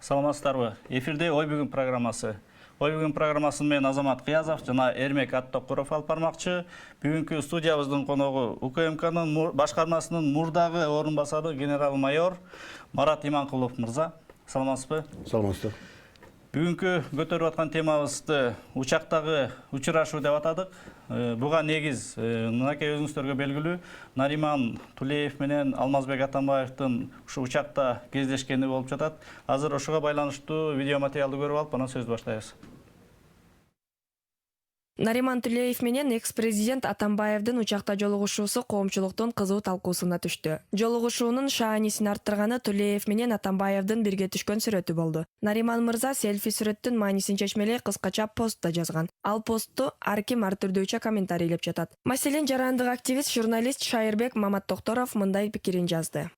Саламатсыздарбы? Эфирде Ой бүгүн программасы. Ой бүгүн программасын мен Азамат Кыязов жана Эрмек Аттокуров алып бармакчы. Бүгүнкү студиябыздын коногу УКМКнын башкармасынын мурдагы орун басары генерал-майор Марат Иманкулов мырза. Саламатсызбы? Саламатсыздар. Бүгүнкү көтөрүп аткан темабызды учактагы учурашуу деп атадык. Буга негиз мынакей өзүңүздөргө белгилүү Нариман Тулеев менен Алмазбек Атамбаевдин ушу учакта кездешкени болуп жатат. Азыр ошого байланыштуу видео материалды көрүп алып, анан сөздү баштайбыз. Нариман Тулеев менен экс-президент Атамбаевдин учакта жолугушуусу коомчулуктун кызуу талкуусуна түштү. Жолугушуунун шаанисин арттырганы Тулеев менен Атамбаевдин бирге түшкөн сүрөтү болду. Нариман мырза селфи сүрөттүн маанисин чечмелей кыскача постта жазган. Ал постту ар ким ар түрдүүчө комментарийлеп жатат. Маселен, жарандык активист журналист Шайырбек Маматтокторов мындай пикирин жазды.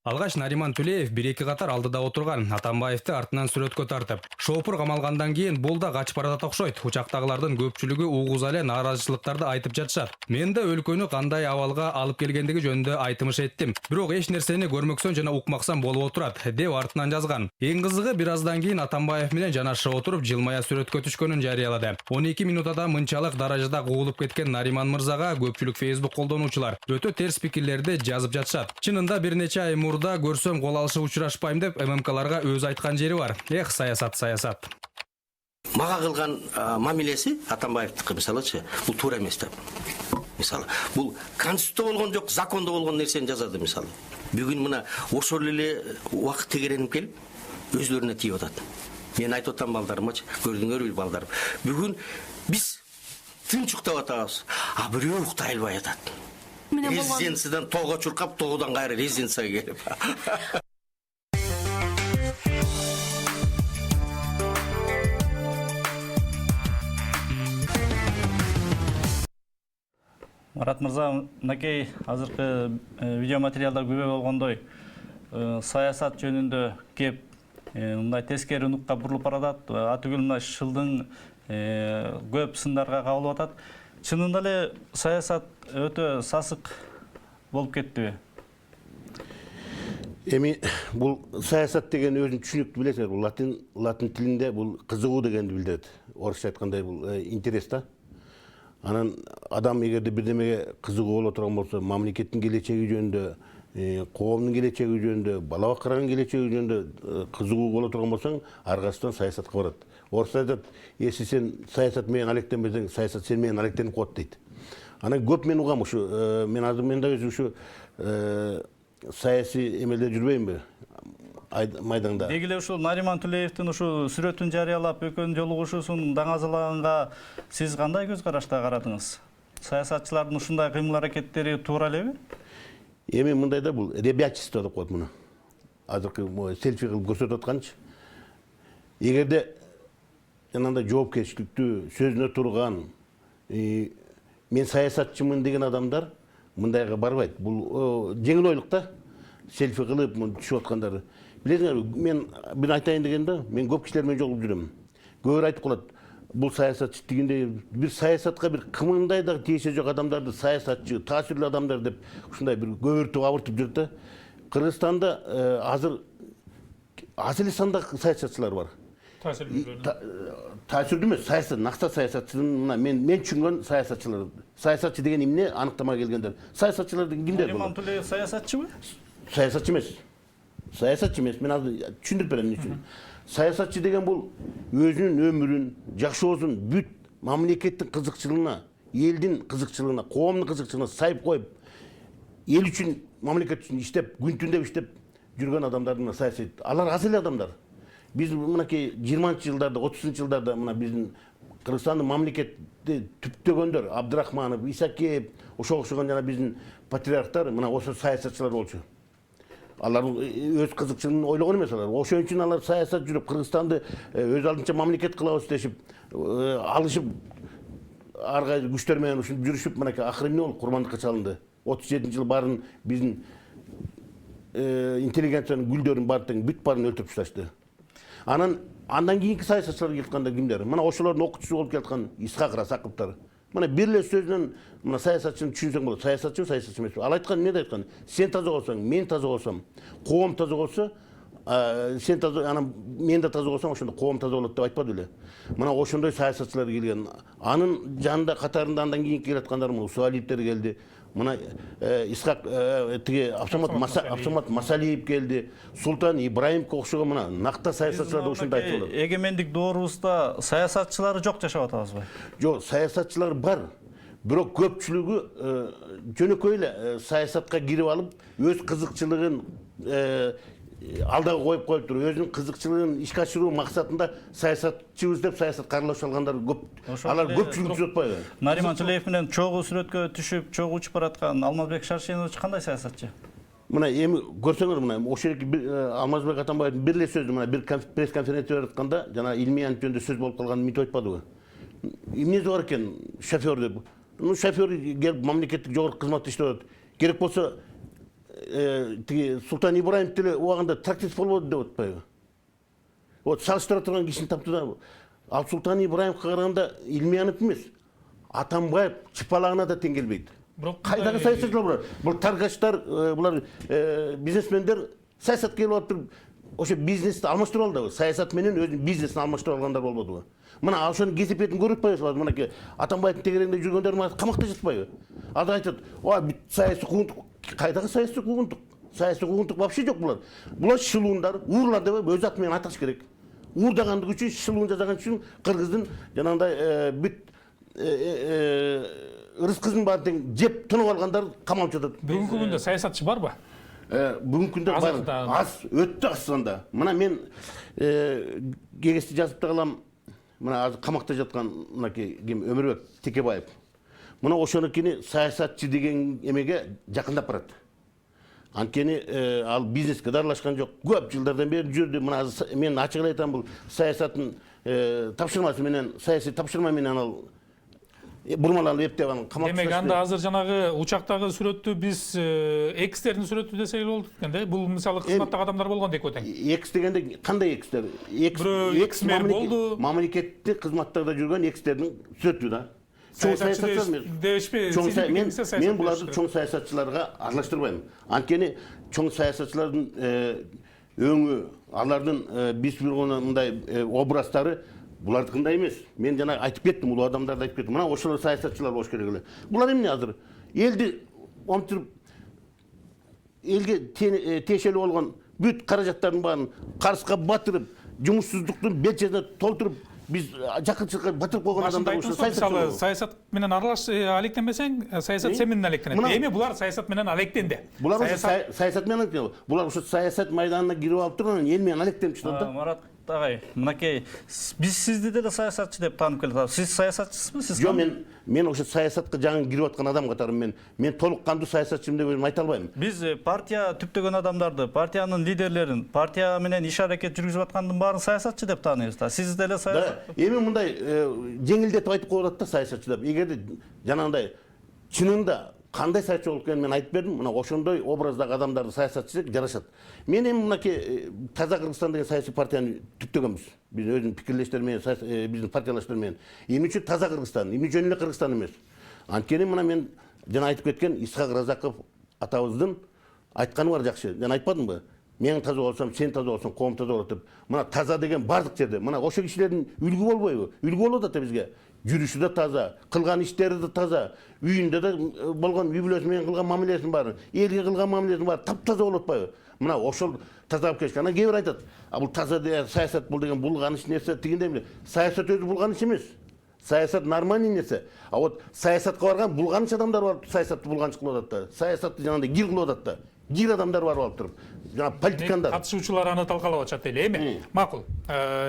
Алгач Нариман Тулеев 1-2 катар алдыда отурган, Атамбаевди артынан сүрөткө тартып. Шоопур камалгандан кийин бул да качып баратат окшойт. Учактагылардын көпчүлүгү угуза эле нааразычылыктарды айтып жатышат. Мен да өлкөнү кандай абалга алып келгендиги жөнүндө айтымыш эттим. Бирок эч нерсени көрмөксөн жана укмаксан болуп отурат, деп артынан жазган. Эң кызыгы бир аздан кийин Атамбаев менен жанашып отуруп жылмая сүрөткө түшкөнүн жарыялады. 12 минутада мынчалык даражада куулуп кеткен Нариман мырзага көпчүлүк Facebook колдонуучулар өтө терс пикирлерди жазып жатышат. Чынында бир нече ай мурда көрсөм кол алышып учурашпайм деп ММКларга өз айткан жери бар. Саясат. Мага кылган мамилеси Атамбаевдики мисалычы, бул туура эмес деп. Мисалы, бул конституцияда болгон жок, закондо болгон нерсени жазады мисалы. Бүгүн мына ошол эле убакыт тегеренип келип, өзлөрүнө тийип атат. Мен айтып атам балдарымчы, көрдүңөрбү балдарым. Бүгүн биз тынч уктап атабыз, а бирөө уктай албай атат. Резиденциядан тоого чуркап, тоодон кайра резиденцияга келип. Марат мырза, мынакей азыркы видео материалдар күбө болгондой саясат жөнүндө кеп мындай тескери нукка бурулуп баратат. Атүгүл мына шылдың көп сындарга кабылып атат. Чынында эле саясат өтө сасык болуп кеттиби? Эми бул саясат деген өзүн түшүнүктүү билесиңер, бул латин тилинде бул кызыгуу дегенди билдирет. Орусча айткандай бул интерес да. Анан адам эгерде бирдемеге кызыгуу боло турган болсо, мамлекеттин келечеги жөнүндө, коомдун келечеги жөнүндө, бала бакырганын келечеги жөнүндө кызыгуу боло турган болсоң, аркасынан саясатка барат. Орусча айтат, если сен саясат менен алектенбесең, саясат сен менен алектенип коет дейт. Анан көп мен угам ушу, мен азыр мен да өзү ушу саясий эмелде жүрбөймүнбү? Майдаңда. Деги эле ушул Нариман Тулеевдин ушу сүрөтүн жарыялап, экөөнүн жолугушуусун даңазалаганга сиз кандай көз карашта карадыңыз? Саясатчылардын ушундай кыймыл аракеттери туура элеби? Эми мындай да бул ребячество деп коет муну. Азыркы селфи кылып көрсөтүп атканчы. Эгерде жанагындай жоопкерчиликтүү, сөзүнө турган, мен саясатчымын деген адамдар мындайга барбайт. Бул жеңил ойлук да. Селфи кылып түшүп аткандар. Билесиңерби, мен бир айтайын дегенде, мен көп кишилер менен жолугуп жүрөм. Көбүрө айтып калат, бул саясатчы дегенде бир саясатка бир кымындай да тиешеси жок адамдарды саясатчы, таасирлүү адамдар деп ушундай бир көбүртүп абыртып жүрөт да. Кыргызстанда азыр аз эле санда саясатчылар бар. Таасирлүү эмес, саясат, накта саясатчынын мен түшүнгөн саясатчылар. Саясатчы деген эмне аныктамага келгендер. Саясатчылар деген кимдер булар? Нариман Тулеев саясатчыбы? Саясатчы эмес. Саясатчы эмес. Мен азыр түшүндүрүп берем эмне үчүн. Саясатчы деген бул өзүнүн өмүрүн, жашоосун бүт мамлекеттин кызыкчылыгына, элдин кызыкчылыгына, коомдун кызыкчылыгына сайып коюп, эл үчүн, мамлекет үчүн иштеп, күн түн иштеп жүргөн адамдардын саясат. Алар аз эле адамдар. Биз мынакей 20-жылдарда, 30-жылдарда мына биздин Кыргызстандын мамлекетти түптөгөндөр, Абдрахманов, Исакеев, ошого окшогон жана биздин патриархтар мына ошо саясатчылар болчу. Алар өз кызыкчылыгын ойлогон эмес алар. Ошон үчүн алар саясат жүрүп, Кыргызстанды өз алдынча мамлекет кылабыз дешип, алышып, ар кайсы күчтөр менен ушинтип жүрүшүп, мынакей акыры эмне болуп курмандыкка чалынды. 37-жыл баарын биздин интеллигенциянын гүлдөрүн баарын бүт баарын өлтүрүп ташташты. Андан кийинки саясатчылар келатканда кимдер? Мына ошолордун окуучусу болуп келаткан Исхак Расаковтар. Мына бир эле сөзүнөн мына саясатчыны түшүнсөң болот. Саясатчы эмес. Ал айткан эмне айткан? Сен таза болсоң, мен таза болсом, коом таза болсо, сен таза, мен де таза болсам, ошондо коом таза болот деп айтпады эле. Мына ошондой саясатчылар келген. Анын жанында катарында андан кийин келаткандар Усуалиевтер келди. Мына Исхак тиги Абсамат Масалиев келди. Султан Ибраимовго окшогон мына накта саясатчылар да ошондой айтып атат. Эгемендик доорубузда саясатчылары жок жашап атабызбы? Жок, саясатчылар бар. Бирок көпчүлүгү жөнөкөй эле саясатка кирип алып, өз кызыкчылыгын алдага коюп туруп, өзүнүн кызыкчылыгын ишке ашыруу максатында саясатчыбыз деп саясатка аралашып алгандар көп. Алар көпчүлүк түзүп атпайбы? Нариман Тулеев менен чогуу сүрөткө түшүп, чогуу учуп бараткан Алмазбек Шаршенович кандай саясатчы? Мына эми көрсөңөр, мына ошол Алмазбек Атамбаевдин бир эле сөзү, мына бир пресс конференция берип атканда, жана илмий антиондо сөз болуп калганын мынтип айтпадыбы? Эмнеси бар экен шофер деп. Шофер келип мамлекеттик жогорку кызматта иштеп атат. Керек болсо тиги Султан Ибраимов деле убагында тракторист болбоду деп атпайбы? Вот салыштыра турган кишини тапты да. Ал Султан Ибраимовго караганда Илмиянов эмес, Атамбаев чыпалагына да тең келбейт. Кайдагы саясатчылар булар? Бул таргаштар, булар бизнесмендер саясатка келип атып, ошо бизнести алмаштырып алды. Саясат менен өзүнүн бизнесин алмаштырып алгандар болбодубу? Мына ошонун кесепетин көрүп атпайбыз. Мынакей Атамбаевдин тегерегинде жүргөндөр камакта жатпайбы? Ада айтат, "Ой, саясий куугунтук". Кайдагы саясий куугунтук? Саясий куугунтук вообще жок булар. Булар шылуундар, уурлар деп өз аты менен аташ керек. Уурдагандык үчүн, шылуун жасаган үчүн кыргыздын жанагындай бүт рызкысын баарын тең жеп тонуп алгандар камалып жатат. Бүгүнкү күндө саясатчы барбы? Бүгүнкү күндө бар. Аз, өтө аз санда. Мына мен кеңешти жазып да калам. Мына азыр камакта жаткан мынакей ким Өмүрбек Текебаев. Мына ошонукини саясатчы деген эмеге жакындап барат. Анткени ал бизнеске да аралашкан жок. Көп жылдардан бери жүрдү. Мына мен ачык эле айтам, бул саясаттын тапшырмасы менен, саясий тапшырма менен ал бурмаланып эптеп анын камакта. Демек анда азыр жанагы учактагы сүрөттү биз экстердин сүрөтү десек болот экен. Бул мисалы кызматтагы адамдар болгон деп өтөң. Экс дегенде кандай экстер? Экс болду. Мамлекеттик кызматтарда жүргөн экстердин сүрөтү да. Чоң саясатчылар мен буларды чоң саясатчыларга аралаштырбайм. Анткени чоң саясатчылардын өңү, алардын биз мындай образдары булардыкындай эмес. Мен жана айтып кеттим, улуу адамдарды айтып кеттим. Мына ошол саясатчылар болуш керек эле. Булар эмне азыр? Элди омтуруп, элге тиешелүү болгон бүт каражаттардын баарын карызга батырып, жумушсуздуктун белчесине толтуруп, биз жакынчылыкка батырып койгон адамдар ошо саясатчылар. Саясат менен аралаш алектенбесең, саясат сен менен алектенет. Эми булар саясат менен алектенди. Булар саясат менен алектенди. Булар ошо саясат майданына кирип алып турган эл менен алектенип чыгат да. Марат агай, мынакей биз сизди деле саясатчы деп таанып келатабыз. Сиз саясатчысызбы? Сиз жок, мен ошо саясатка жаңы кирип аткан адам катары мен толук кандуу саясатчымын деп өзүм айта албайм. Биз партия түптөгөн адамдарды, партиянын лидерлерин, партия менен иш аракет жүргүзүп аткандын баарын саясатчы деп тааныйбыз да. Сиз деле саясат. Эми мындай жеңилдетип айтып коюп атат да саясатчы деп. Эгерде жанагындай чынында кандай саясатчы болуп экенин мен айтып бердим. Мына ошондой образдагы адамдарды саясатчы деп жарашат. Мен эми мынакей Таза Кыргызстан деген саясий партияны түптөгөнбүз. Биз өзүнүн пикирлештер менен, биздин партиялаштар менен. Эмне үчүн Таза Кыргызстан, эмне жөн эле Кыргызстан эмес? Анткени мына мен жана айтып кеткен Исхак Разаков атабыздын айтканы бар жакшы. Мен айтпадымбы? Мен таза болсом, сен таза болсоң, коом таза болот деп. Мына таза деген бардык жерде. Мына ошол кишилердин үлгү болбойбу? Үлгү болот да бизге. Жүрүшү да таза, кылган иштери да таза, үйүндө да болгон үй бүлөсү менен кылган мамилесин баары, элге кылган мамилесин баары таптаза болуп атпайбы? Мына ошол таза алып келишкен. Ана кээ бир айтат, бул таза деген саясат бул деген булганыч нерсе дегендей эмне? Саясат өзү булганыч эмес. Саясат нормальный нерсе. А вот саясатка барган булганыч адамдар бар, саясатты булганыч кылып атат да. Саясатты жанагындай гир кылып атат да. Гир адамдар барып алып туруп. Жана политикандар. Катышуучулар аны талкалап атышат эле, эми. Макул.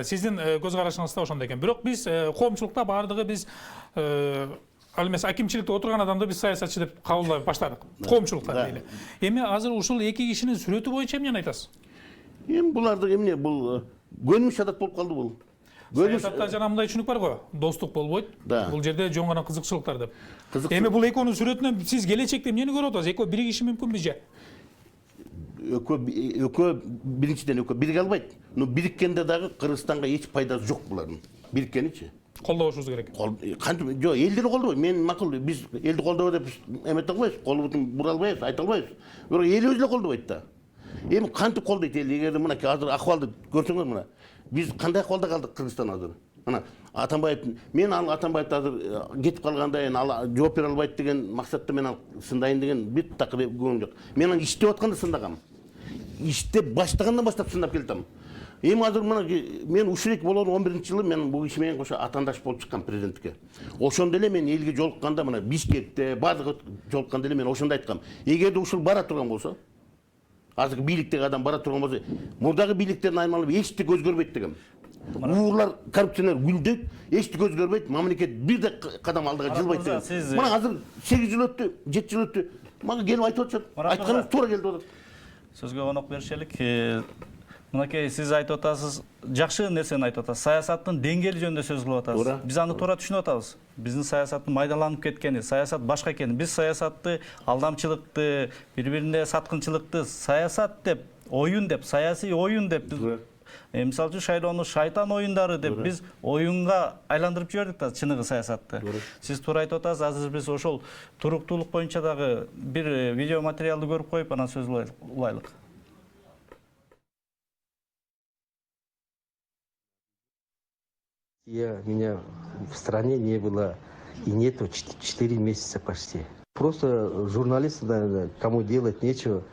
Сиздин көз карашыңыз да ошондой экен. Бирок биз коомчулукта баардыгы биз ал эмес акимчиликте отурган адамды биз саясатчы деп кабылдай баштадык. Коомчулукта дейли. Эми азыр ушул эки кишинин сүрөтү боюнча эмнени айтасыз? Эми буларды эмне бул көнүмүш адат болуп калды бул. Саясатта жана мындай түшүнүк бар го, достук болбойт. Бул жерде жөн гана кызыкчылыктар деп. Эми бул экөөнүн сүрөтүнөн сиз келечекте эмнени көрүп атасыз? Экөө биригиши мүмкүнбү же? Экөө биринчиден экөө бириге албайт. Но бириккенде дагы Кыргызстанга эч пайдасы жок булардын. Бириккеничи. Колдобушубуз керек. Кантип жок, элдер колдобойт. Мен макул биз элди колдобой деп эмете албайбыз. Колубузду бура албайбыз, айта албайбыз. Бирок эл өзү эле колдобойт да. Эми кантип колдойт эл? Эгерде мына азыр акыбалды көрсөңөр мына. Биз кандай акыбалда калдык Кыргызстан азыр? Мына Атамбаевдин мен ал Атамбаевди азыр кетип калганда ал жооп бере албайт деген максатта мен ал сындайын деген бит такыр көңүм жок. Мен аны иштеп атканда сындагам. Иштеп баштагандан баштап сындап келатам. Эми азыр мына мен ушул болгон 11-жылы мен бул киши менен кошо атандаш болуп чыккан президенттикке. Ошондо эле мен элге жолукканда мына Бишкекте баардыгы жолукканда эле мен ошондо айткам. Эгерде ушул бара турган болсо, азыркы бийликтеги адам бара турган болсо, мурдагы бийликтердин айналып эчтек өзгөрбөйт дегем. Урлар, коррупционер гүлдөйт, эчтек өзгөрбөйт, мамлекет бир да кадам алдыга жылбайт дегем. Мына азыр 8 жыл өттү, 7 жыл өттү. Мага келип айтып атышат. Айтканым туура келип атат. Сөзгө конок беришелик. Мынакей сиз айтып атасыз, жакшы нерсени айтып атасыз. Саясаттын деңгээли жөнүндө сөз кылып атасыз. Биз аны туура түшүнүп атабыз. Биздин саясаттын майдаланып кеткени, саясат башка экени. Биз саясатты алдамчылыкты, бири-бирине саткынчылыкты саясат деп, оюн деп, саясий оюн деп биз мисалы үчүн шайлоону шайтан оюндары деп биз оюнга айландырып жибердик да чыныгы саясатты. Сиз туура айтып атасыз. Азыр биз ошол туруктуулук боюнча дагы бир видео материалды көрүп коюп анан сөз улайлык. Меня в стране не было и нету 4 месяца почти. Просто журналисты, наверное, кому делать нечего,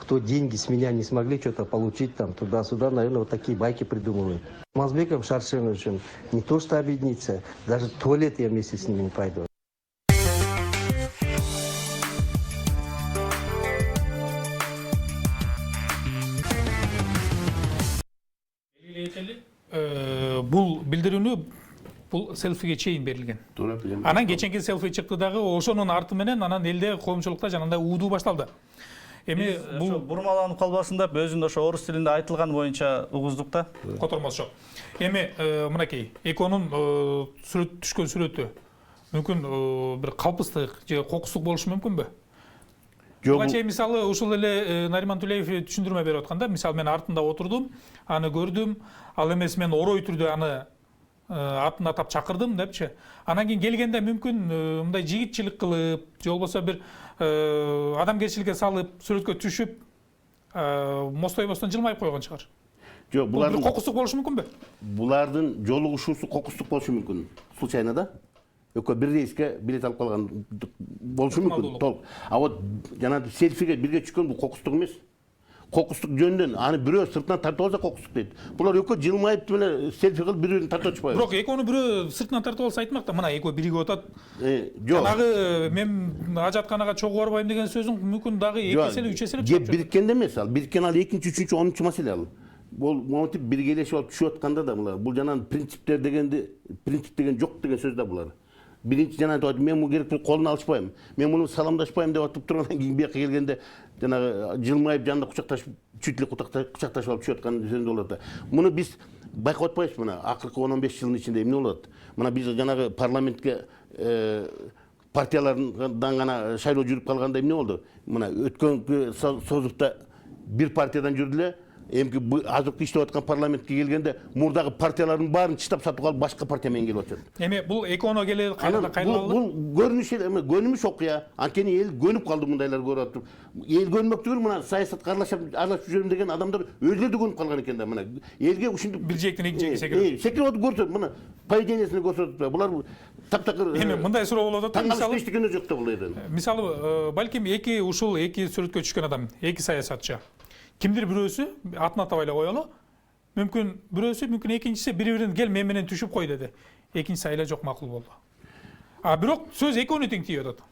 кто деньги с меня не смогли что-то получить там туда-сюда, наверное, вот такие байки придумывают. С Мазбеком Шаршеновичем не то что объединиться, даже в туалет я вместе с ними не пойду. Бул билдирүүнү бул селфиге чейин берилген. Анан кеченки селфи чыкты дагы, ошонун арты менен анан элде коомчулукта жанагындай уудуу башталды. Эми бул бурмаланып калбасын деп өзүндө ошо орус тилинде айтылган боюнча угуздук да. Котормос жок. Эми мынакей экөөнүн сүрөт түшкөн сүрөтү мүмкүн бир калпыстык же кокустук болушу мүмкүнбү? Буга чейин мисалы ушул эле Нариман Тулеев түшүндүрмө берип атканда, мисалы мен артында отурдум, аны көрдүм, ал эмес мен орой түрдө аны атын атап чакырдым депчи. Анан кийин келгенде мүмкүн мындай жигитчилик кылып, же болбосо бир адамгерчиликке салып, сүрөткө түшүп, мостойбостон жылмайып койгон чыгар. Жок, булардын кокустук болушу мүмкүнбү? Булардын жолугушуусу кокустук болушу мүмкүн. Случайно да? Экөө бир рейске билет алып калган болушу мүмкүн. Толук. А вот жана селфиге бирге түшкөн бул кокустук эмес. Кокустук жөндөн аны бирөө сыртынан тартып алса кокустук дейт. Булар экөө жылмайып эле селфи кылып бири-бирин тартып атышпайбы? Бирок экөөнү бирөө сыртынан тартып алса айтмак да, мына экөө биригип атат. Жок. Жанагы мен ажатканага чогуу барбайм деген сөзүң мүмкүн дагы 2 эселеп 3 эселеп чыгып. Бириккенде эмес ал. Бириккен ал 2-чү, 3-чү, 10-чу маселе ал. Бул монтип биргелешип алып түшүп атканда да булар. Бул жанагы принциптер дегенди, принцип деген жок деген сөз да булар. Биринчи жана айтып мен муну керек бул колун алышпайм. Мен муну саламдашпайм деп атып тургандан кийин бияка келгенде жанагы жылмайып жанында кучакташып, чүт эле кучакташып алып түшүп аткан сөзү болот да. Муну биз байкап атпайбызбы мына акыркы 10-15 жылдын ичинде эмне болот? Мына биз жанагы парламентке партиялардан гана шайлоо жүрүп калганда эмне болду? Мына өткөнкү созукта бир партиядан жүрдү эле, эмки азыркы иштеп аткан парламентке келгенде мурдагы партиялардын баарын чыштап сатып алып башка партия менен келип атат. Эми бул экөөнө келе кайра бул көнүмүш окуя. Анткени эл көнүп калды мындайлар көрүп атып. Эл көнмөк түгүл, мына саясатка аралашып жүрөм деген адамдар өзүлөрү да көнүп калган экен да. Мына элге ушинтип бир жектен эки жекке секирип. Секирип атып көрсөт, мына поведениясин көрсөтүп. Булар таптакыр. Эми мындай суроо болот да, мисалы эчтекене жок да бул жерден. Мисалы балким эки сүрөткө түшкөн адам, эки саясатчы. Кимдир бирөөсү атын атап эле коелу. Мүмкүн бирөөсү, мүмкүн экинчиси бири-бирин кел мен менен түшүп кой деди. Экинчиси айла жок, макул болду. Бирок сөз экөөнү тең тийип атат.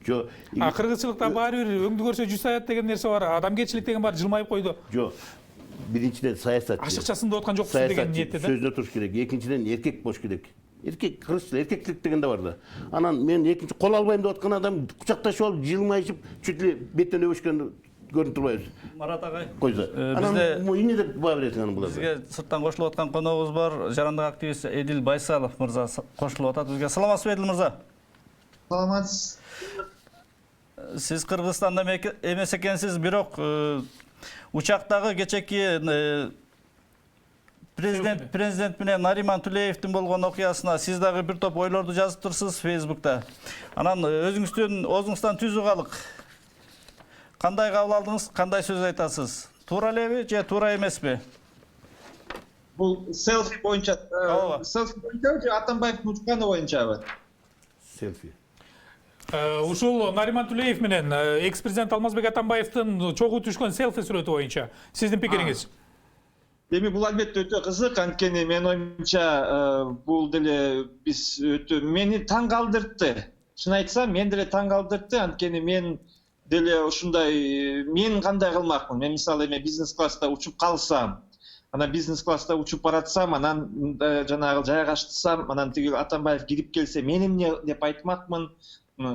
Жок. Кыргызчылыкта баары бир өңдү көрсө жүз аят деген нерсе бар, адамгерчилик деген бар, жылмайып койду. Жок. Биринчиден саясатчы. Ашыкчасын деп аткан жоксуз деген ниетте да. Сөзүнө туруш керек. Экинчиден эркек болуш керек. Эркек кыргызча эркектик деген да бар да. Анан мен экинчи кол албайм деп аткан адам кучакташып алып жылмайышып чүт эле беттен өбүшкөн көрүнүп турбайбыз. Марат агай. Койзо. Анан эмне деп баа бересиң анын буларга? Бизге сырттан кошулуп аткан коногубуз бар, жарандык активист Эдил Байсалов мырза кошулуп атат бизге. Саламатсызбы Эдил мырза? Саламатсыз. Сиз Кыргызстанда эмес экенсиз, бирок учактагы кечеки президент менен Нариман Тулеевдин болгон окуясына сиз дагы бир топ ойлорду жазып турсуз Facebook'та. Анан өзүңүздөн түзүү калык. Кандай кабыл алдыңыз, кандай сөз айтасыз? туура элеби же туура эмеспи? Бул селфи боюнча, Ооба. селфи боюнчабы же Атамбаевдин учканы боюнчабы? Селфи. Ушул Нариман Тулеев менен экс-президент Алмазбек Атамбаевдин чогуу түшкөн селфи сүрөтү боюнча сиздин пикириңиз? Эми бул албетте өтө кызык, анткени менин оюмча бул деле биз өтө мени таң калтырды. Чын айтсам, мен деле таң калтырды, анткени мен деле ушундай мен кандай кылмакмын? Мен мисалы эми бизнес класста учуп калсам, анан бизнес класста учуп баратсам, анан жанагы жайгаштырсам, анан тиги Атамбаев кирип келсе, мен эмне деп айтмакмын?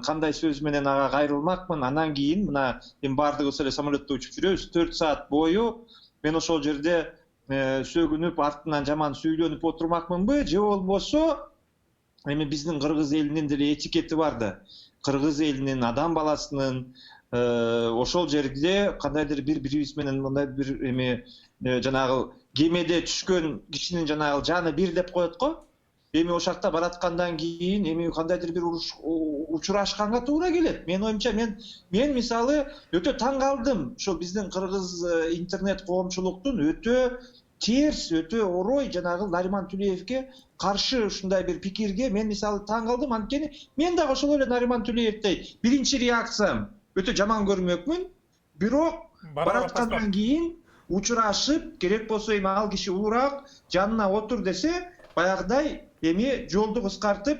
Кандай сөз менен ага кайрылмакмын? Анан кийин мына эми баардыгыбыз эле самолетто учуп жүрөбүз, 4 саат бою мен ошол жерде сөгүнүп, артынан жаман сүйлөнүп отурмакмынбы, же болбосо эми биздин кыргыз элинин деле этикети бар да. Кыргыз элинин адам баласынын ошол жерде кандайдыр бир-бирибиз менен мындай бир эми жанагы кемеде түшкөн кишинин жанагы жаны бир деп коет го. Эми ошакта бараткандан кийин эми кандайдыр бир учурашканга туура келет. Менин оюмча мен мисалы өтө таң калдым. Ошол биздин кыргыз интернет коомчулуктун өтө терс, өтө орой жанагы Нариман Тулеевге каршы ушундай бир пикирге мен мисалы таң калдым. Анткени мен дагы ошол эле Нариман Тулеевдей биринчи реакциям өтө жаман көрмөкмүн. Бирок бараткандан кийин учурашып, керек болсо эми ал киши улураак жанына отур десе, баягыдай эми жолду кыскартып,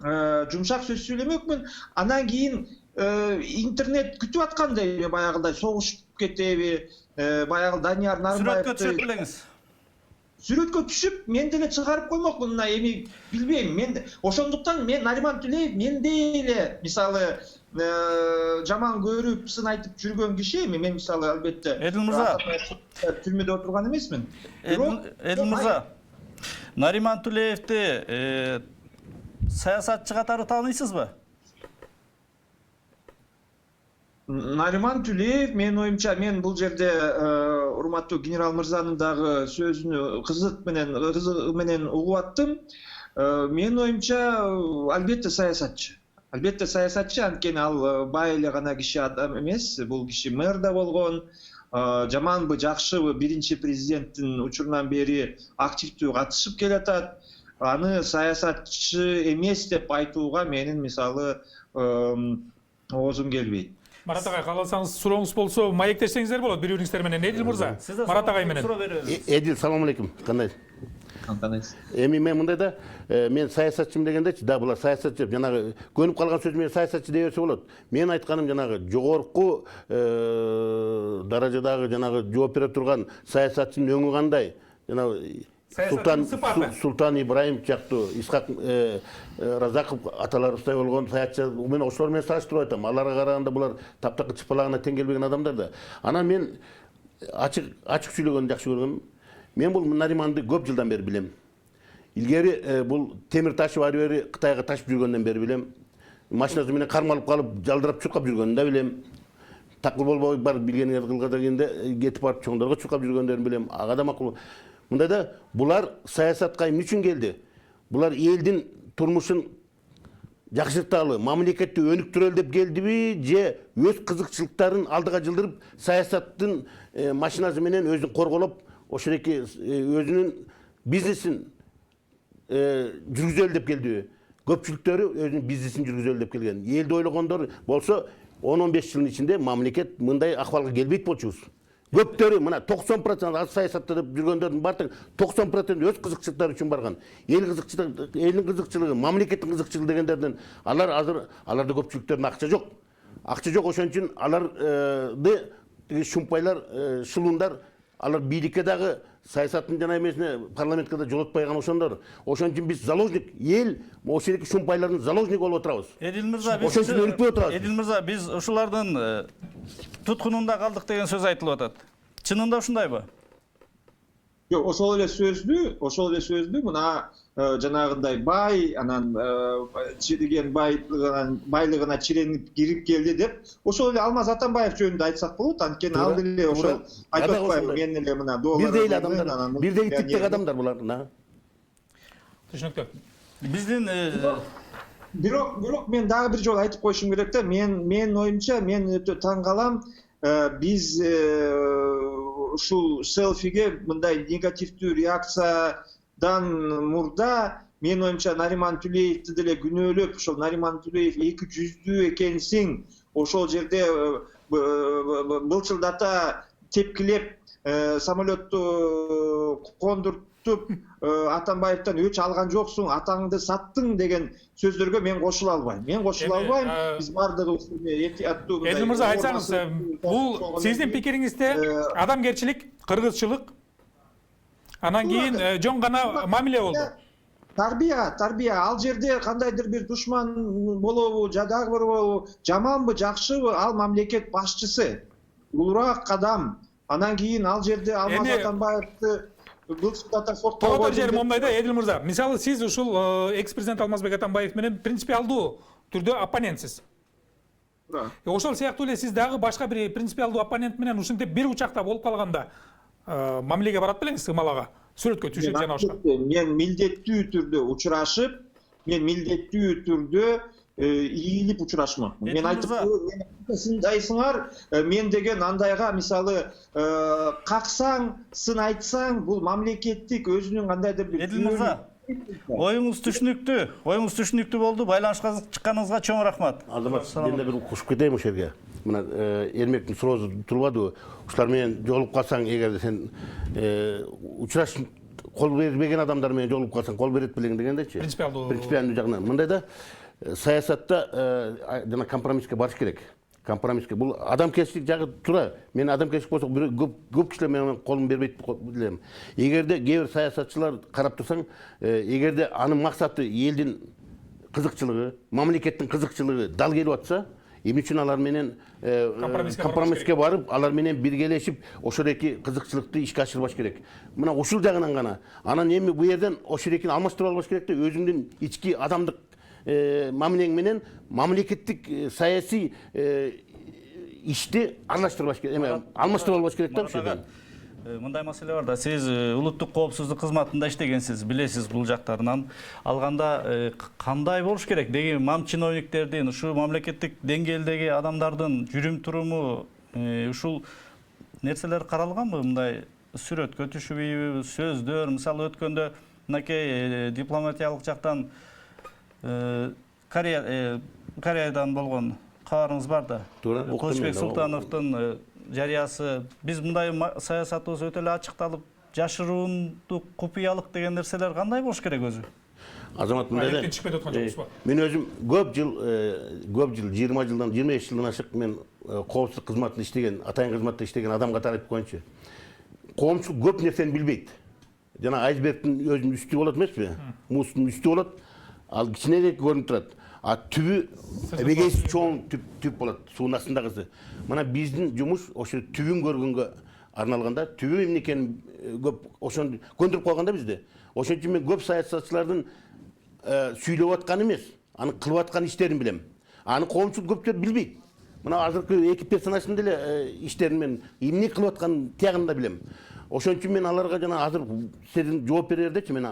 жумшак сөз сүйлөмөкмүн. Анан кийин интернет күтүп аткандай баягыдай согуш кетеби, баягы Данияр Нарымбаевди Сүрөткө түшүп элеңиз. Сүрөткө түшүп, мен деле чыгарып коймокмун. Мына эми билбейм, мен ошондуктан мен Нариман Тулеев мендей эле мисалы жаман көрүп, сын айтып жүргөн киши эми мен мисалы албетте Эдил мырза, түрмөдө отурган эмесмин. Эдил мырза, Нариман Тулеевди саясатчы катары тааныйсызбы? Нариман Тулеев, менин оюмча, мен бул жерде урматтуу генерал мырзанын дагы сөзүнү кызык менен угуп аттым. Менин оюмча, албетте саясатчы. Албетте саясатчы, анткени ал бай эле гана киши адам эмес. Бул киши мэр да болгон. Жаманбы, жакшыбы биринчи президенттин учурунан бери активдүү катышып келатат. Аны саясатчы эмес деп айтууга менин мисалы оозум келбейт. Марат агай, кааласаңыз сурооңуз болсо маектешсеңиздер болот бири-бириңиздер менен. Эдил мырза, Марат агай менен. Эдил, салам алейкум. Кандай? Эми мен мындай да, мен саясатчымын дегендечи, да булар саясатчы, жанагы көнүп калган сөз менен саясатчы дей берсе болот. Мен айтканым жанагы жогорку даражадагы жанагы жооп бере турган саясатчынын өңү кандай? Жанагы Султан Ибраим жактуу, Исхак Разаков аталарыбыздай болгон саятчы, мен ошолор менен салыштырып айтам. Аларга караганда булар таптакы чыпалагына тең келбеген адамдар да. Анан мен ачык сүйлөгөнү жакшы көргөм. Мен бул Нариманды көп жылдан бери билем. Илгери бул темир ташып ары бери Кытайга ташып жүргөндөн бери билем. Машинасы менен кармалып калып, жалдырап чуркап жүргөнүн да билем. Такыр болбой бар билгениңер кылгада кийинде кетип барып чоңдорго чуркап жүргөндөрүн билем. Ага да макул. Мындай да булар саясатка эмне үчүн келди? Булар элдин турмушун жакшырталы, мамлекетти өнүктүрөлү деп келдиби, же өз кызыкчылыктарын алдыга жылдырып, саясаттын машинасы менен өзүн корголоп, ошондой өзүнүн бизнесин жүргүзөлү деп келдиби? Көпчүлүктөрү өзүнүн бизнесин жүргүзөлү деп келген. Элди ойлогондор болсо 10-15 жылдын ичинде мамлекет мындай акыбалга келбейт болчубуз. Көптөрү мына 90% аз саясатта деп жүргөндөрдүн бардыгы 90% өз кызыкчылыктары үчүн барган. Элдин кызыкчылыгы, мамлекеттин кызыкчылыгы дегендерден аларда көпчүлүктөрдүн акча жок. Акча жок, ошон үчүн аларды шумпайлар, шылуундар, алар бийликке дагы саясаттын жана эмесине парламентке да жолотпай калган ошондор. Ошон үчүн биз заложник, эл ошол шумпайлардын заложниги болуп отурабыз. Эдил мырза, ошон үчүн өнүкпөй отурабыз. Эдил мырза, биз ушулардын туткунунда калдык деген сөз айтылып атат. Чынында ушундайбы? Жок, ошол эле сөздү, мына жанагындай бай, анан чиреген байлыгына чиренип кирип келди деп, ошол эле Алмаз Атамбаев жөнүндө айтсак болот, анткени ал деле ошол айтып атпайбы, мен эле мына бирдей эле адамдар, бирдей типтеги адамдар булар. Түшүнүктүү. Биздин бирок мен дагы бир жолу айтып коюшум керек да, менин оюмча мен өтө таң калам. биз ушул селфиге мындай негативдүү реакциядан мурда менин оюмча Нариман Түлеевди деле күнөөлөп, ошол Нариман Түлеев эки жүздүү экенсиң, ошол жерде былчылдата тепкилеп самолетту кондуртуп Атамбаевден өч алган жоксуң, атаңды саттың деген сөздөргө мен кошула албайм. Биз бардыгыбыз этияттуу. Эдил мырза, айтсаңыз, бул сиздин пикириңизде адамгерчилик, кыргызчылык, анан кийин жөн гана мамиле болду. Тарбия. Ал жерде кандайдыр бир душман болобу, дагы бир болобу, жаманбы, жакшыбы, ал мамлекет башчысы. Улураак адам. Анан кийин ал жерде Алмаз Атамбаевди былчылдата соттогон. Тоотор жерим момдайда, Эдил мырза. Мисалы, сиз ушул экс-президент Алмазбек Атамбаев менен принципиалдуу түрдө оппонентсиз. Ошол сыяктуу эле сиз дагы башка бир принципиалдуу оппонент менен ушинтип бир учакта болуп калганда мамилеге барат белеңиз, ымалага, сүрөткө түшүп жана башка. Мен милдеттүү түрдө учурашып, мен милдеттүү түрдө ийилип учурашмак. Мен айтып дайсыңар, мен деген андайга мисалы каксаң, сын айтсаң, бул мамлекеттик өзүнүн кандайдыр бир. Эдил мырза, оюңуз түшүнүктүү болду. Байланышка чыкканыңызга чоң рахмат. Азамат, мен да бир кушуп кетейин ошол жерге. Мына Эрмектин суроосу турбадыбы? Ушулар менен жолугуп калсаң, эгерде сен учураш кол бербеген адамдар менен жолугуп калсаң, кол берет белең дегендечи. Принципиалдуу жагынан. Мындайда саясатта жана компромисске барыш керек. Компромисске. Бул адамгерчилик жагы тура. Мен адамгерчилик болсо көп кишилер менен колун бербейт билем. Эгерде кээ бир саясатчылар карап турсаң, эгерде анын максаты элдин кызыкчылыгы, мамлекеттин кызыкчылыгы дал келип атса, эмне үчүн алар менен компромисске барып, алар менен биргелешип, ошол эки кызыкчылыкты ишке ашырбаш керек. Мына ушул жагынан гана. Анан эми бу жерден ошол экини алмаштырып албаш керек да, өзүңдүн ички адамдык мамилең менен мамлекеттик саясий ишти аралаштырбаш керек, алмаштырып албаш керек да ушул жерден. Мындай маселе бар да, сиз улуттук коопсуздук кызматында иштегенсиз, билесиз бул жактарынан. Алганда кандай болуш керек? Деги мам чиновниктердин, ушу мамлекеттик деңгээлдеги адамдардын жүрүм туруму, ушул нерселер каралганбы? Мындай сүрөткө түшүбүйбү, сөздөр, мисалы өткөндө мынакей дипломатиялык жактан Кореядан болгон кабарыңыз бар да. Кылычбек Султановдун жарыясы. Биз мындай саясатыбыз өтө эле ачыкталып, жашыруунду, купуялык деген нерселер кандай болуш керек өзү? Азамат, мындайда мен өзүм көп жыл 20 жылдан 25 жылдан ашык мен коопсуздук кызматында иштеген, атайын кызматта иштеген адам катары айтып коеюнчу. Коомчулук көп нерсени билбейт. Жана айсбергдин өзүнүн үстү болот эмеспи? Мустун үстү болот. Ал кичинерээк көрүнүп турат. А түбү эбегейси чоң түп болот, суунун астындагысы. Мына биздин жумуш ошо түбүн көргөнгө арналганда, түбү эмне экенин көп ошону көндүрүп койгон да бизди. Ошон үчүн мен көп саясатчылардын сүйлөп атканы эмес, аны кылып аткан иштерин билем. Аны коомчулук көптөр билбейт. Мына азыркы эки персонаждын деле иштерин мен эмне кылып атканын тиягын да билем. Ошон үчүн мен аларга жана азыр сиздин жооп берердечи мен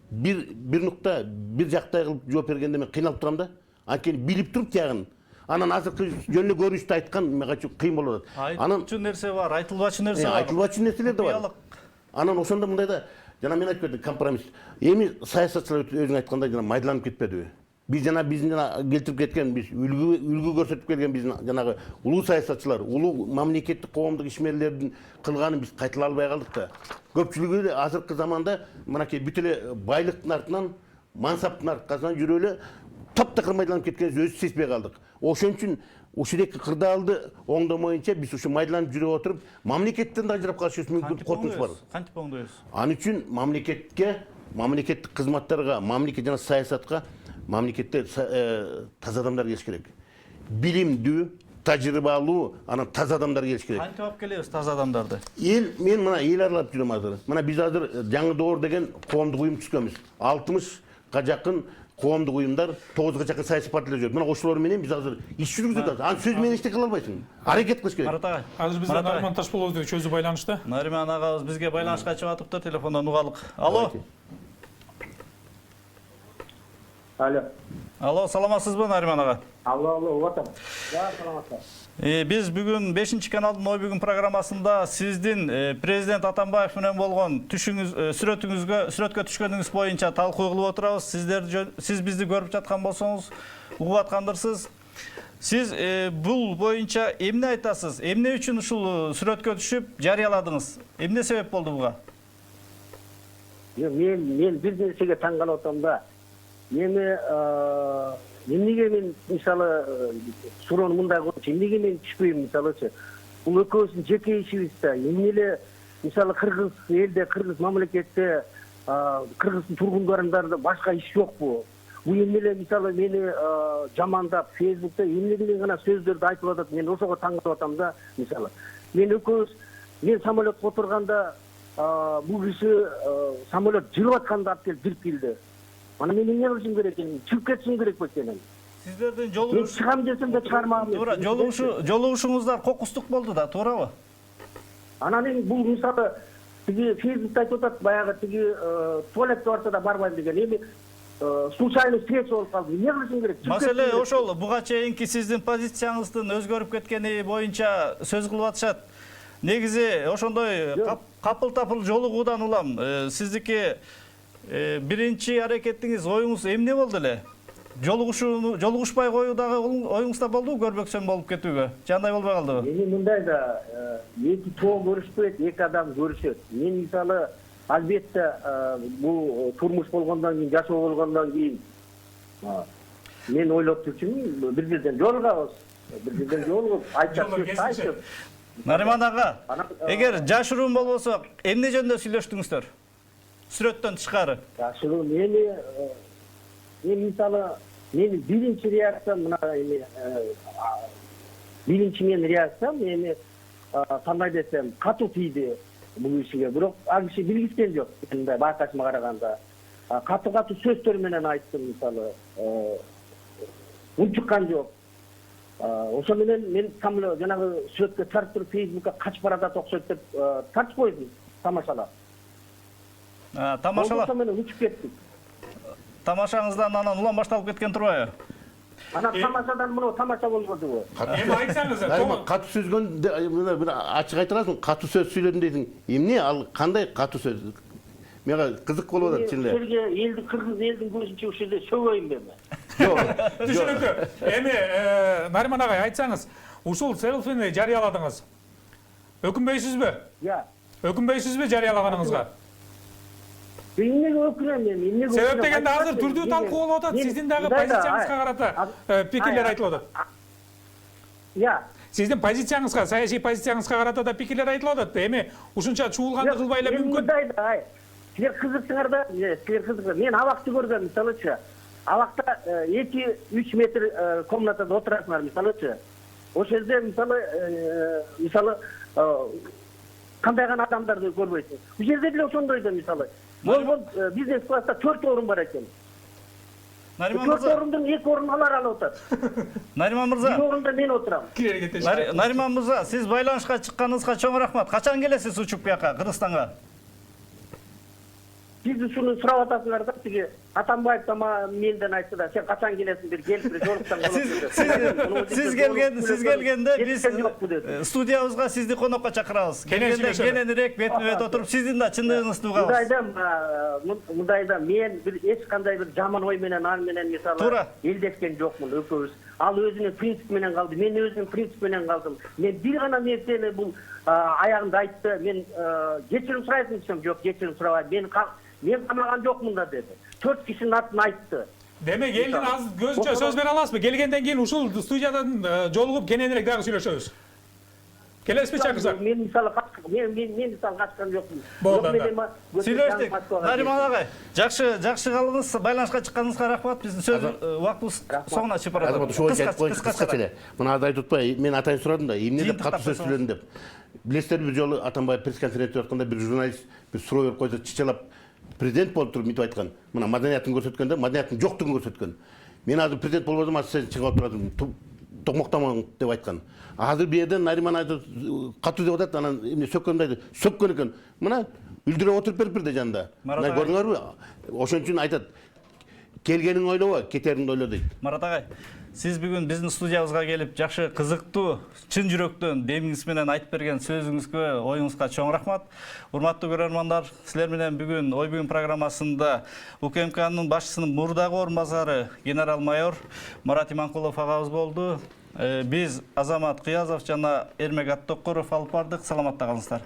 бир нукта, бир жактай кылып жооп бергенде мен кыйналып турам да. Анткени билип туруп тиягын. Анан азыркы жөнү көрүнүштү айткан мага кыйын болот. Айтылчу нерсе бар, айтылбачу нерсе бар. Айтылбачу нерселер да бар. Анан ошондо мындайда жана мен айтып бердим компромисс. Эми саясатчылар өзүң айткандай жана майдаланып кетпедиби? Биз жана биздин келтирип кеткен, биз үлгү көрсөтүп келген биздин жанагы улуу саясатчылар, улуу мамлекеттик коомдук ишмерлердин кылганын биз кайталай албай калдык да. Көпчүлүгү азыркы заманда мынакей бүт эле байлыктын артынан, мансаптын аркасынан жүрүп эле таптакыр майдаланып кеткенибизди өзү сезбей калдык. Ошон үчүн ушул эки кырдаалды оңдомоюнча биз ушу майдаланып жүрүп отуруп, мамлекеттен да ажырап калышыбыз мүмкүн коркунуч бар. Кантип оңдойбуз? Аны үчүн мамлекетке, мамлекеттик кызматтарга, мамлекет жана саясатка мамлекетте таза адамдар келиш керек. Билимдүү, тажрыйбалуу, анан таза адамдар келиш керек. Кантип алып келебиз таза адамдарды? Мен мына эл аралап жүрөм азыр. Мына биз азыр жаңы доор деген коомдук уюм түзгөнбүз. 60га жакын коомдук уюмдар, 9га жакын саясий партиялар жүрөт. Мына ошолор менен биз азыр иш жүргүзүп атабыз. Аны сөз менен эчтеке кыла албайсың. Аракет кылыш керек. Азыр бизде Нариман Ташполовдун чөзү байланышта. Нариман агабыз бизге байланышка чыгып атыптыр, телефондон угалык. Алло. Алло. Алло, саламатсызбы Нариман ага? Алло, отам. Да, саламатсыздар. Биз бүгүн 5 каналдын ой бүгүн программасында сиздин президент Атамбаев менен болгон сүрөткө түшкөнүңүз боюнча талкуу кылып отурабыз. Сиз бизди көрүп жаткан болсоңуз, угуп аткандырсыз. Сиз бул боюнча эмне айтасыз? Эмне үчүн ушул сүрөткө түшүп жарыяладыңыз? Эмне себеп болду буга? Мен бир нерсеге таң калып атам да. Эмнеге мен мисалы суроону мындай коюп, эмнеге мен түшпөйм мисалычы. Бул экөөбүздүн жеке ишибиз да. Эмне эле мисалы кыргыз элде, кыргыз мамлекетте, кыргыздын тургундарында башка иш жокпу? Бул эмне эле мисалы мени жамандап, Фейсбукта эмне деген гана сөздөрдү айтып атат. Мен ошого таң калып атам да, мисалы. Мен самолетко отурганда бул киши самолет жылып атканда алып келип жүрүп келди. Ана мен эмне кылышым керек экен? Чыгып кетишим керек бекенен. Сиздердин Мен чыгам десем да чыгармагам. туура жолугушуңуздар кокустук болду да, туурабы? Анан бул мисалы тиги Фейсбукта айтып атат, баягы тиги туалетке барса да барбайм деген. Эми случайно встреча болуп калды. Эмне кылышым керек? Маселе ошол, буга чейинки сиздин позицияңыздын өзгөрүп кеткени боюнча сөз кылып атышат. Негизи ошондой капыл-тапыл жолугуудан улам сиздики биринчи аракетиңиз, оюңуз эмне болду эле? Жолугушпай коюу дагы оюңузда болдубу, көрбөксөн болуп кетүүгө? Жандай болбой калдыбы? Эми мындай да, эки тоо көрүшпөйт, эки адам көрүшөт. Мен мисалы албетте бул турмуш болгондон кийин, жашоо болгондон кийин мен ойлоп турчумун, бир жерден жолугабыз. Бир жерден жолугуп, айтып. Нариман ага, эгер жашыруун болбосо, эмне жөнүндө сүйлөштүңүздөр? Сүрөттөн тышкары. Жашыруу мен мисалы менин биринчи реакциям мына биринчи менин реакциям эми кандай десем катуу тийди бул ишиге. Бирок ал киши билгизген жок. Мындай байкашыма караганда катуу сөздөр менен айттым мисалы. Унчуккан жок. Ошо менен мен жанагы сүрөткө тартып туруп Фейсбукка качып баратат окшойт деп тартып койдум тамашалап. Тамашалап. Ошо менен учуп кеттик. Тамашаңыздан анан улам башталып кеткен турбайбы? Анан тамашадан мына тамаша болбодубу? Эми айтсаңыз, Катуу сөзгөн бир ачык айта аласың, катуу сөз сүйлөдүм дейсиң. Эмне ал кандай катуу сөз? Мага кызык болуп атат чынында. Силерге элди кыргыз элдин көзүнчө ушул жерде сөбөйүн беми? Жок. түшүнүктүү. Эми Нариман агай айтсаңыз, ушул селфини жарыяладыңыз. Өкүнбөйсүзбү? Өкүнбөйсүзбү жарыялаганыңызга? Эмнеге өкүнөм мен? Эмнеге? Себеп дегенде азыр түрдүү талкуу болуп атат. Сиздин дагы позицияңызга карата пикирлер айтылып атат. Сиздин позицияңызга, саясий позицияңызга карата да пикирлер айтылып атат. Эми ушунча чуулганды кылбай эле мүмкүн. Силер кызыксыңар да, силер кызык. Мен абакты көргөм, мисалычы. Абакта 2-3 метр комнатада отурасыңар, мисалычы. Ошол жерде мисалы кандай гана адамдарды көрбөйсүң. Бул жерде деле ошондой да мисалы. Болгон бизнес класста 4 орун бар экен. Нариман 4 орундун 2 орун алар алып атат. Нариман мырза. 1 орунда мен отурам. Нариман мырза, сиз байланышка чыкканыңызга чоң рахмат. Качан келесиз учуп бияка, Кыргызстанга? Сиз ушуну сурап атасыңар да, тиги Атамбаев менден айтты да, сен качан келесиң, бир келип бир жолуктан болот. Сиз келгенде биз студиябызга сизди конокко чакырабыз. Келгенде кененирээк бетме-бет отуруп, сиздин да чындыгыңызды угабыз. Мындайда мен эч кандай бир жаман ой менен ал менен мисалы элдешкен жокмун экөөбүз. Ал өзүнүн принцип менен калды, мен өзүмдүн принцип менен калдым. Мен бир гана нерсени бул аягында айтты, мен кечирим сурайсың десем, жок, кечирим сурабайм. Мен камаган жокмун да деди. 4 кишинин атын айтты. Демек элдин аз көзүнчө сөз бере аласызбы? Келгенден кийин ушул студиядан жолугуп кененирээк дагы сүйлөшөбүз. Келесизби чакырсак? Мен мисалы качкан жокмун. Сүйлөштүк. Нариман агай, жакшы калыңыз, байланышка чыкканыңызга рахмат. Биздин сөз убактыбыз соңуна чыгып барат. Кыскача эле. Мына ада айтпай, мен атайын сурадым да, эмне деп катуу сөз сүйлөдүм деп. Билесиздерби, бир жолу Атамбаев пресс-конференция өткөндө бир журналист бир суроо берип койсо, чычалап президент болуп туруп мынтип айткан. Мына маданиятын көрсөткөндө, маданияттын жоктугун көрсөткөн. Мен азыр президент болбодум, азыр сен чыгып отурадым, токмоктамаң деп айткан. Азыр бу жерден Нариман айтып катуу деп атат, анан эмне сөккөн дейт, сөккөн экен. Мына үлдүрөп отуруп берип бирде жанында. Мына көрдүңөрбү? Ошон үчүн айтат. келгениңди ойлоба, кетериңди ойло дейт. Марат агай, сиз бүгүн биздин студиябызга келип, жакшы, кызыктуу, чын жүрөктөн демиңиз менен айтып берген сөзүңүзгө, оюңузга чоң рахмат. Урматтуу көрөрмандар, силер менен бүгүн Ой бүгүн программасында УКМКнын башчысынын мурдагы орун басары генерал-майор Марат Иманкулов агабыз болду. Биз Азамат Кыязов жана Эрмек Аттокоров алып бардык. Саламатта калыңыздар.